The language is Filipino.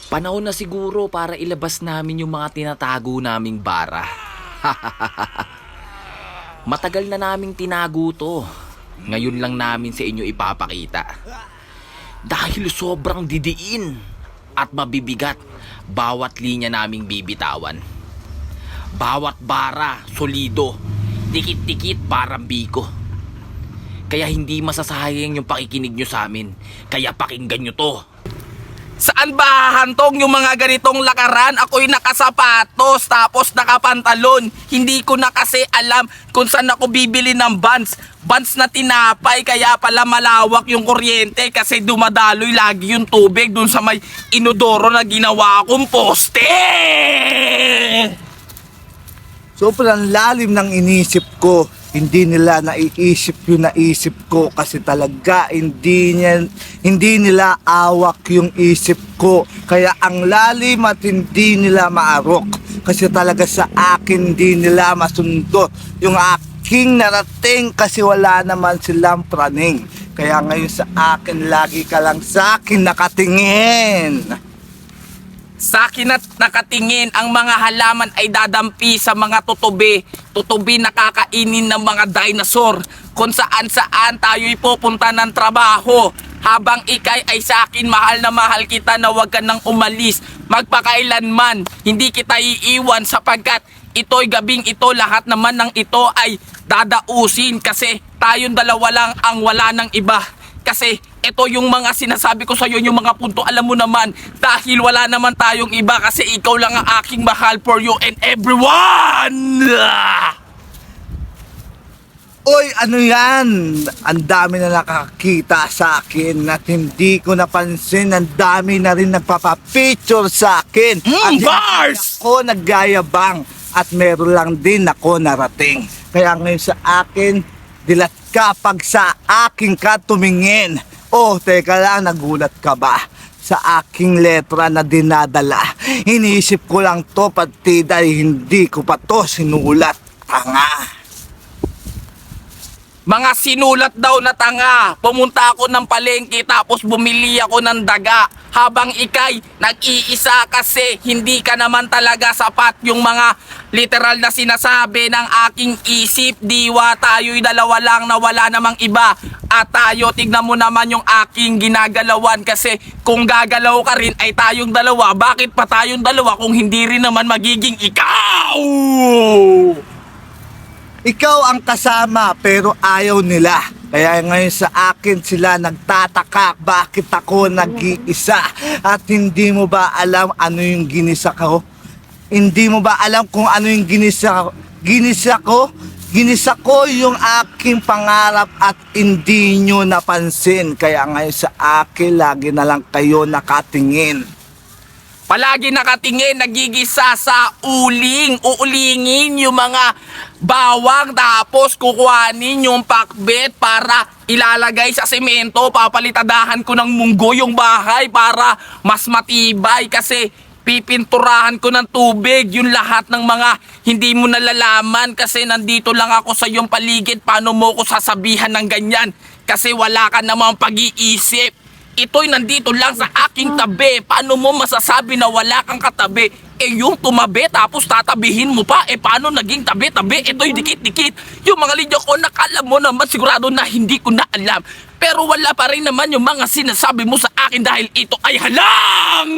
Panahon na siguro para ilabas namin yung mga tinatago naming bara. Matagal na naming tinago to. Ngayon lang namin sa inyo ipapakita. Dahil sobrang didiin at mabibigat bawat linya naming bibitawan. Bawat bara, solido, dikit-dikit parang biko. Kaya hindi masasayang yung pakikinig nyo sa amin. Kaya pakinggan nyo to. Saan ba hahantong yung mga ganitong lakaran? Ako'y nakasapatos tapos nakapantalon. Hindi ko na kasi alam kung saan ako bibili ng buns. Buns na tinapay, kaya pala malawak yung kuryente kasi dumadaloy lagi yung tubig dun sa may inodoro na ginawa kong poste. Sobrang lalim ng inisip ko. Hindi nila naiisip yung naisip ko kasi talaga hindi nila awak yung isip ko. Kaya ang lalim at hindi nila maarok. Kasi talaga sa akin hindi nila masundot yung aking narating kasi wala naman silang praning. Kaya ngayon sa akin, lagi ka lang sa akin nakatingin. Sa akin at nakatingin, ang mga halaman ay dadampi sa mga tutubi. Tutubi na kakainin ng mga dinosaur. Kung saan tayo'y pupunta ng trabaho. Habang ikay ay sa akin, mahal na mahal kita na huwag ka nang umalis. Magpakailanman, hindi kita iiwan sapagkat ito'y gabing ito, lahat naman ng ito ay dadausin. Kasi tayong dalawa lang ang wala ng iba. Kasi ito yung mga sinasabi ko sa iyo, yung mga punto, alam mo naman, dahil wala naman tayong iba kasi ikaw lang ang aking mahal for you and everyone! Oy, ano yan? Ang dami na nakakita sa akin at hindi ko napansin. Ang dami na rin nagpapapicture sa akin. At Bars! hindi ako naggayabang at meron lang din ako narating. Kaya ngayon sa akin, dilat ka pag sa aking ka tumingin. Oh, teka lang, nagulat ka ba? Sa aking letra na dinadala. Iniisip ko lang to pati dahil hindi ko pa to sinulat. Tanga. Mga sinulat daw na tanga. Pumunta ako ng palengke tapos bumili ako ng daga. Habang ikay nag-iisa kasi hindi ka naman talaga sapat. Yung mga literal na sinasabi ng aking isip, diwa, tayo'y dalawa lang na wala namang iba. At tayo, tignan mo naman yung aking ginagalawan kasi kung gagalaw ka rin ay tayong dalawa. Bakit pa tayong dalawa kung hindi rin naman magiging ikaw? Ikaw ang kasama pero ayaw nila. Kaya ngayon sa akin sila nagtataka bakit ako nag-iisa. At hindi mo ba alam ano yung ginisa ko? Hindi mo ba alam kung ano yung ginisa ko? Ginisa ko yung aking pangarap at hindi nyo napansin. Kaya ngayon sa akin lagi na lang kayo nakatingin. Palagi nakatingin, nagigisa sa uling. Uulingin yung mga bawang tapos kukuhanin yung pakbet para ilalagay sa semento. Papalitadahan ko ng munggo yung bahay para mas matibay kasi pipinturahan ko ng tubig yung lahat ng mga hindi mo nalalaman kasi nandito lang ako sa iyong paligid. Paano mo ko sasabihan ng ganyan? Kasi wala ka namang pag-iisip. Ito'y nandito lang sa aking tabi. Paano mo masasabi na wala kang katabi? Yung tumabi tapos tatabihin mo pa. Paano naging tabi-tabi? Ito'y dikit-dikit. Yung mga linya ko, nakala mo naman sigurado na hindi ko na alam. Pero wala pa rin naman yung mga sinasabi mo sa akin dahil ito ay halang!